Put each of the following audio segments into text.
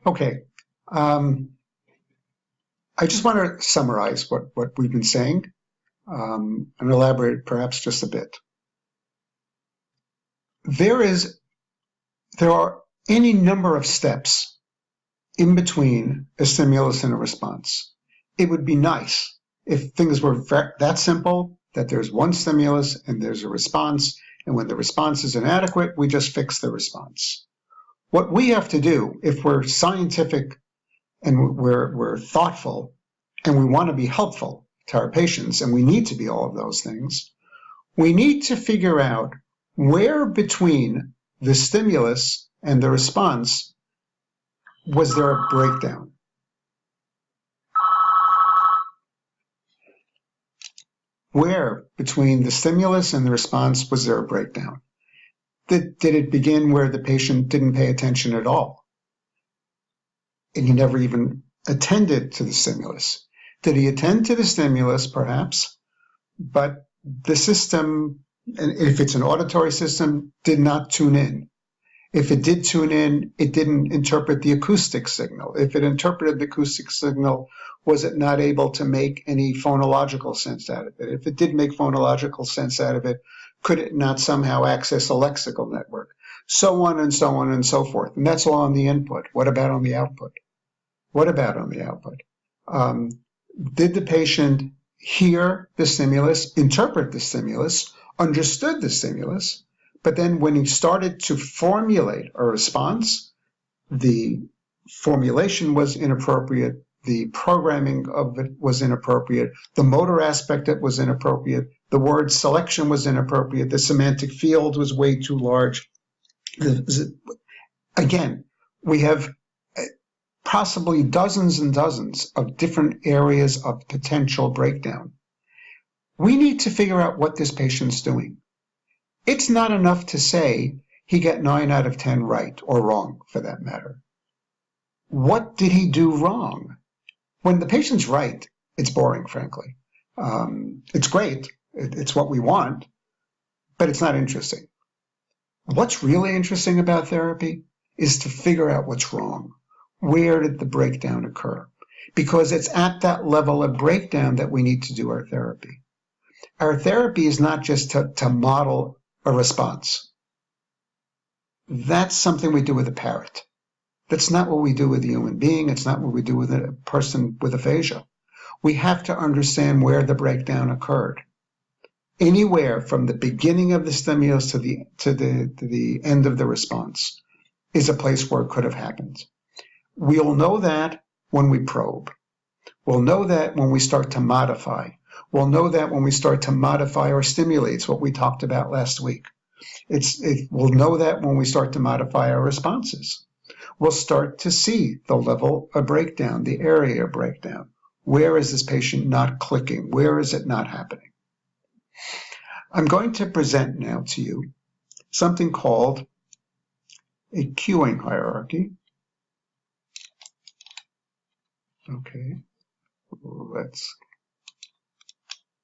Okay. Um, I just want to summarize what we've been saying and elaborate perhaps just a bit. There are any number of steps in between a stimulus and a response. It would be nice if things were that simple, that there's one stimulus and there's a response, and when the response is inadequate, we just fix the response. What we have to do, if we're scientific and we're thoughtful and we want to be helpful to our patients, and we need to be all of those things, we need to figure out where between the stimulus and the response was there a breakdown. Where between the stimulus and the response was there a breakdown? Did it begin where the patient didn't pay attention at all? And he never even attended to the stimulus. Did he attend to the stimulus, perhaps, but the system, and if it's an auditory system, did not tune in? If it did tune in, it didn't interpret the acoustic signal. If it interpreted the acoustic signal, was it not able to make any phonological sense out of it? If it did make phonological sense out of it, could it not somehow access a lexical network? So on and so on and so forth. And that's all on the input. What about on the output? What about on the output? Did the patient hear the stimulus, interpret the stimulus, understood the stimulus, but then when he started to formulate a response, the formulation was inappropriate, the programming of it was inappropriate, the motor aspect of it was inappropriate, the word selection was inappropriate, the semantic field was way too large. Again, we have possibly dozens and dozens of different areas of potential breakdown. We need to figure out what this patient's doing. It's not enough to say he got 9 out of 10 right, or wrong for that matter. What did he do wrong? When the patient's right, it's boring, frankly. It's great. It's what we want, but it's not interesting. What's really interesting about therapy is to figure out what's wrong. Where did the breakdown occur? Because it's at that level of breakdown that we need to do our therapy. Our therapy is not just to model a response. That's something we do with a parrot. That's not what we do with a human being. It's not what we do with a person with aphasia. We have to understand where the breakdown occurred. Anywhere from the beginning of the stimulus to the end of the response is a place where it could have happened. We'll know that when we probe. We'll know that when we start to modify. We'll know that when we start to modify our stimulates, what we talked about last week. We'll know that when we start to modify our responses. We'll start to see the level of breakdown, the area of breakdown. Where is this patient not clicking? Where is it not happening? I'm going to present now to you something called a cueing hierarchy. Okay,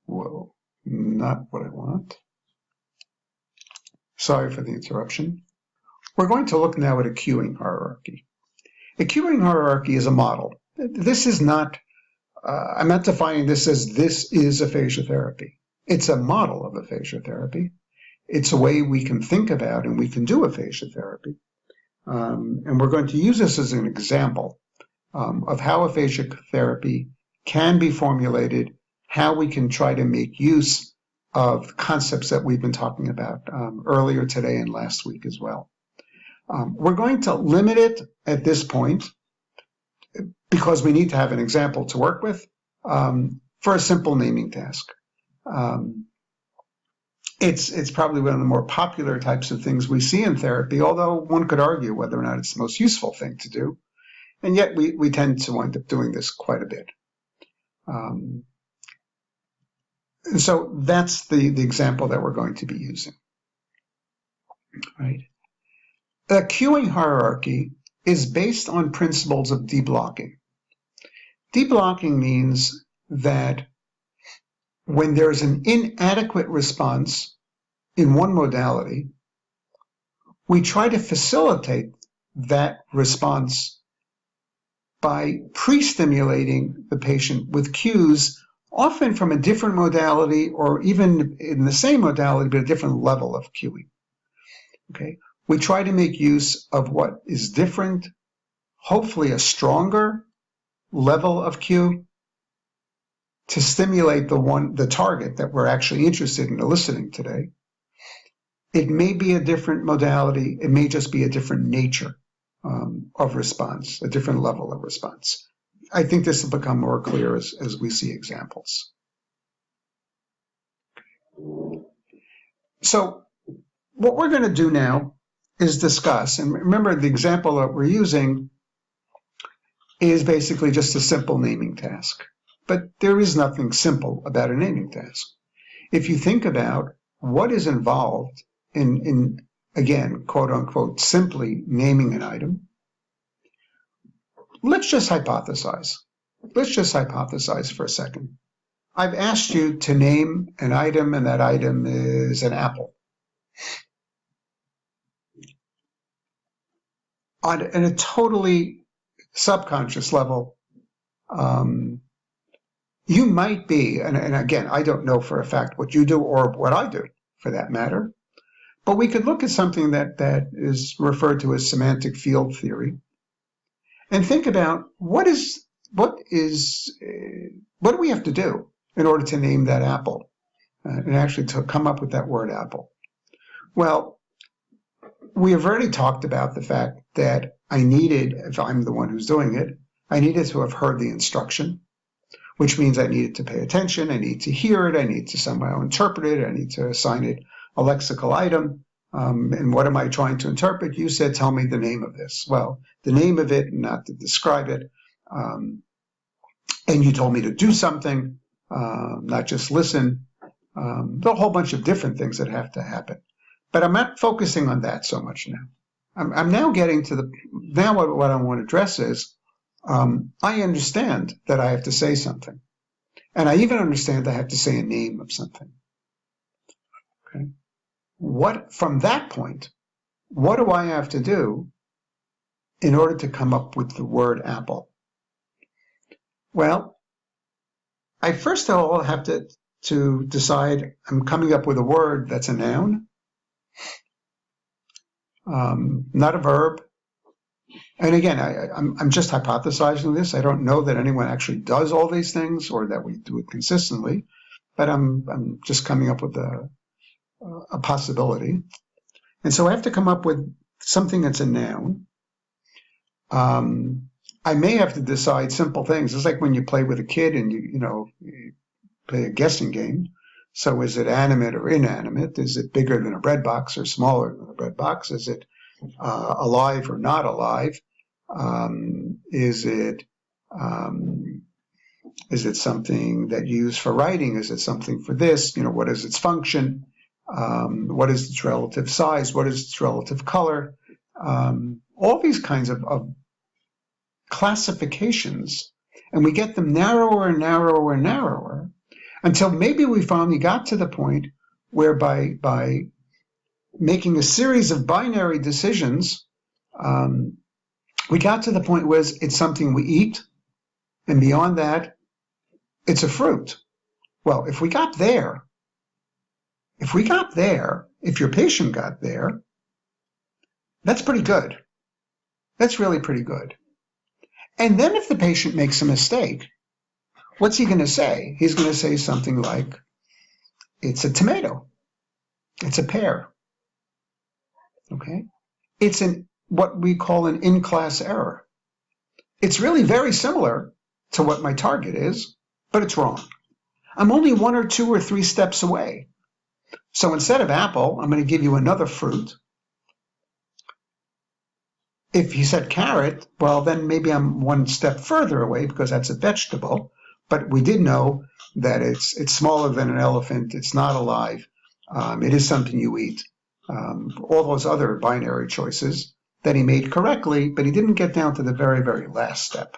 whoa, not what I want. Sorry for the interruption. We're going to look now at a cueing hierarchy. A cueing hierarchy is a model. This is not, I'm not defining this as this is aphasia therapy. It's a model of aphasia therapy. It's a way we can think about and we can do aphasia therapy. And we're going to use this as an example of how aphasia therapy can be formulated, how we can try to make use of concepts that we've been talking about earlier today and last week as well. We're going to limit it at this point because we need to have an example to work with for a simple naming task. It's probably one of the more popular types of things we see in therapy, although one could argue whether or not it's the most useful thing to do. And yet we tend to wind up doing this quite a bit. So that's the example that we're going to be using. Right. A cueing hierarchy is based on principles of deblocking. Deblocking means that when there's an inadequate response in one modality, we try to facilitate that response by pre-stimulating the patient with cues, often from a different modality or even in the same modality, but a different level of cueing. Okay, we try to make use of what is different, hopefully a stronger level of cue to stimulate the target that we're actually interested in eliciting today. It may be a different modality. It may just be a different nature of response, a different level of response. I think this will become more clear as we see examples. So what we're going to do now is discuss, and remember the example that we're using is basically just a simple naming task. But there is nothing simple about a naming task. If you think about what is involved in again, quote unquote, simply naming an item, let's just hypothesize. Let's just hypothesize for a second. I've asked you to name an item, and that item is an apple. On a totally subconscious level, you might be, and again, I don't know for a fact what you do or what I do for that matter, but we could look at something that is referred to as semantic field theory and think about what do we have to do in order to name that apple and actually to come up with that word apple. Well, we have already talked about the fact that I needed, if I'm the one who's doing it, I needed to have heard the instruction, which means I needed to pay attention, I need to hear it, I need to somehow interpret it, I need to assign it a lexical item. And what am I trying to interpret? You said, tell me the name of this. Well, the name of it, not to describe it. And you told me to do something, not just listen. There are a whole bunch of different things that have to happen. But I'm not focusing on that so much now. I'm now getting to what I want to address is, I understand that I have to say something. And I even understand I have to say a name of something. Okay. From that point, what do I have to do in order to come up with the word apple? Well, I first of all have to decide I'm coming up with a word that's a noun, not a verb. And again, I'm just hypothesizing this. I don't know that anyone actually does all these things or that we do it consistently, but I'm just coming up with a possibility. And so I have to come up with something that's a noun. I may have to decide simple things. It's like when you play with a kid and you play a guessing game. So is it animate or inanimate? Is it bigger than a bread box or smaller than a bread box? Is it alive or not alive? Is it something that you use for writing? Is it something for this? What is its function? What is its relative size? What is its relative color? All these kinds of classifications, and we get them narrower and narrower and narrower until maybe we finally got to the point where by making a series of binary decisions, we got to the point where it's something we eat, and beyond that, it's a fruit. Well, if your patient got there, that's pretty good. That's really pretty good. And then if the patient makes a mistake, what's he going to say? He's going to say something like, it's a tomato. It's a pear. Okay? It's what we call an in-class error. It's really very similar to what my target is, but it's wrong. I'm only 1 or 2 or 3 steps away. So instead of apple, I'm going to give you another fruit. If he said carrot, well, then maybe I'm 1 step further away because that's a vegetable. But we did know that it's smaller than an elephant. It's not alive. It is something you eat. All those other binary choices that he made correctly, but he didn't get down to the very, very last step.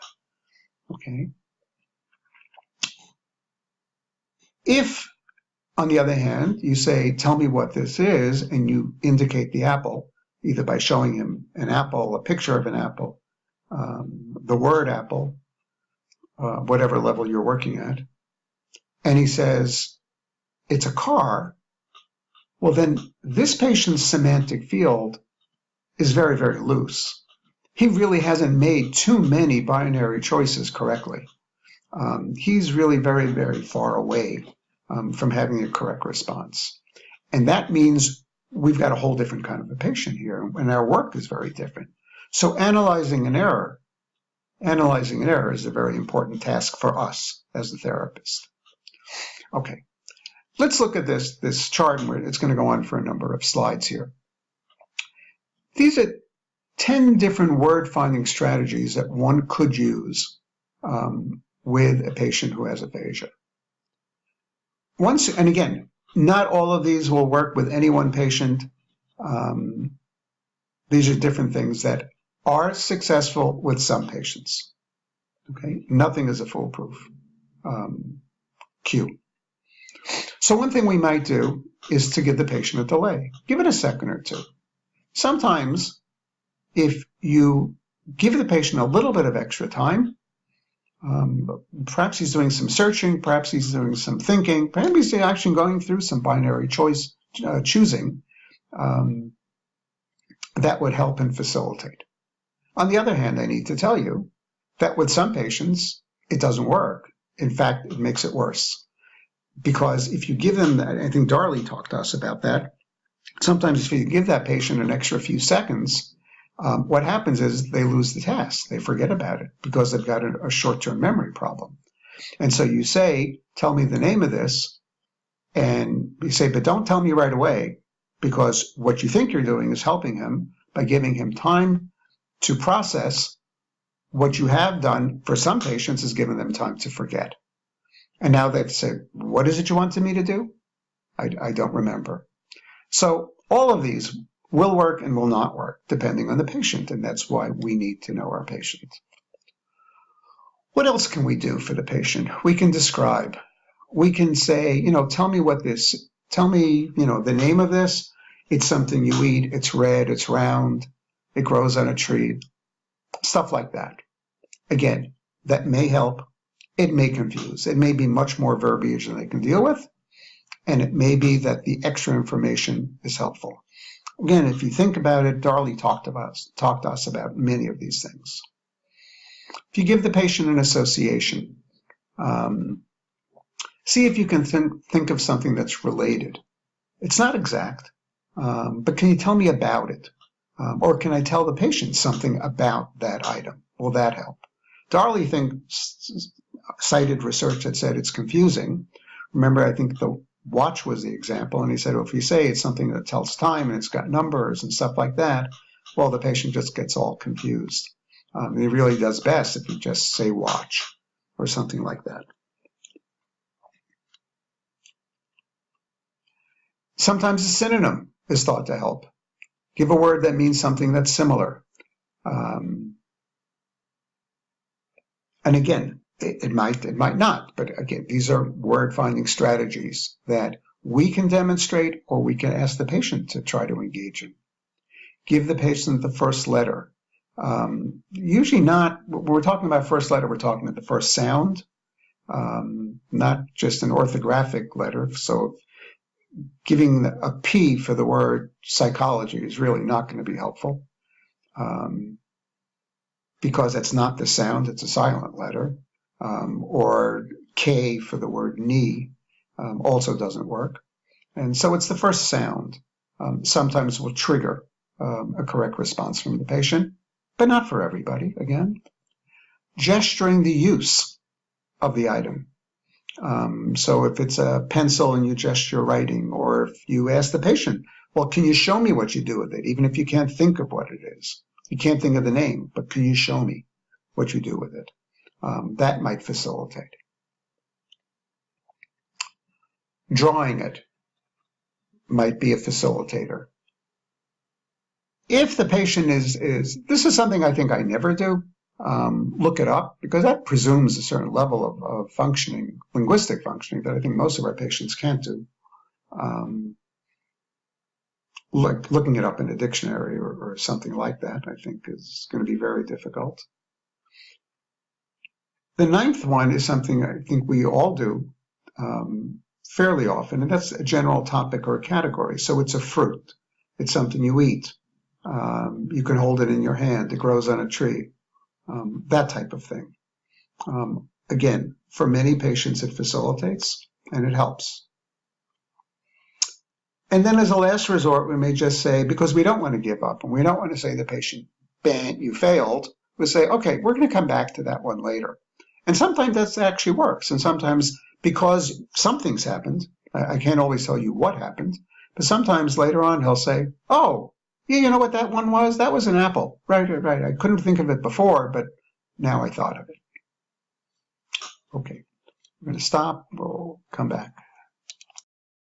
Okay. If, on the other hand, you say, tell me what this is, and you indicate the apple, either by showing him an apple, a picture of an apple, the word apple, whatever level you're working at, and he says, it's a car, well, then this patient's semantic field is very, very loose. He really hasn't made too many binary choices correctly. He's really very, very far away from having a correct response. And that means we've got a whole different kind of a patient here, and our work is very different. So analyzing an error is a very important task for us as a therapist. Okay, let's look at this chart, and it's going to go on for a number of slides here. These are 10 different word-finding strategies that one could use with a patient who has aphasia. And again, not all of these will work with any one patient. These are different things that are successful with some patients. Okay, nothing is a foolproof cue. So one thing we might do is to give the patient a delay. Give it a second or two. Sometimes, if you give the patient a little bit of extra time, perhaps he's doing some searching, perhaps he's doing some thinking, perhaps he's actually going through some binary choice choosing, that would help and facilitate. On the other hand, I need to tell you that with some patients, it doesn't work. In fact, it makes it worse. Because if you give them, I think Darley talked to us about that, sometimes if you give that patient an extra few seconds, what happens is they lose the task. They forget about it because they've got a short-term memory problem. And so you say, tell me the name of this, and you say, but don't tell me right away, because what you think you're doing is helping him by giving him time to process. What you have done for some patients is given them time to forget. And now they've said, what is it you wanted me to do? I don't remember. So all of these will work and will not work, depending on the patient, and that's why we need to know our patient. What else can we do for the patient? We can describe. We can say, tell me the name of this. It's something you eat, it's red, it's round, it grows on a tree, stuff like that. Again, that may help. It may confuse. It may be much more verbiage than they can deal with, and it may be that the extra information is helpful. Again, if you think about it, Darley talked to us about many of these things. If you give the patient an association, see if you can think of something that's related. It's not exact, but can you tell me about it? Or can I tell the patient something about that item? Will that help? Darley cited research that said it's confusing. Remember, I think the watch was the example, and he said, well, if you say it's something that tells time and it's got numbers and stuff like that, well, the patient just gets all confused. He really does best if you just say watch or something like that. Sometimes a synonym is thought to help. Give a word that means something that's similar. And again, it might not, but again, these are word-finding strategies that we can demonstrate or we can ask the patient to try to engage in. Give the patient the first letter. Usually not, when we're talking about first letter, we're talking about the first sound, not just an orthographic letter. So giving a P for the word psychology is really not going to be helpful because it's not the sound, it's a silent letter. Or K for the word knee also doesn't work. And so it's the first sound. Sometimes will trigger a correct response from the patient, but not for everybody, again. Gesturing the use of the item. So if it's a pencil and you gesture writing, or if you ask the patient, well, can you show me what you do with it, even if you can't think of what it is? You can't think of the name, but can you show me what you do with it? That might facilitate. Drawing it might be a facilitator. If the patient this is something I think I never do, look it up, because that presumes a certain level of functioning, linguistic functioning, that I think most of our patients can't do. looking it up in a dictionary or something like that, I think is going to be very difficult. The ninth one is something I think we all do fairly often, and that's a general topic or category. So it's a fruit. It's something you eat. You can hold it in your hand. It grows on a tree. That type of thing. Again, for many patients, it facilitates and it helps. And then as a last resort, we may just say, because we don't want to give up and we don't want to say to the patient, "Bang, you failed," we say, "Okay, we're going to come back to that one later." And sometimes that actually works. And sometimes because something's happened, I can't always tell you what happened, but sometimes later on he'll say, "Oh, yeah, you know what that one was? That was an apple. Right. I couldn't think of it before, but now I thought of it." Okay, we're going to stop. We'll come back.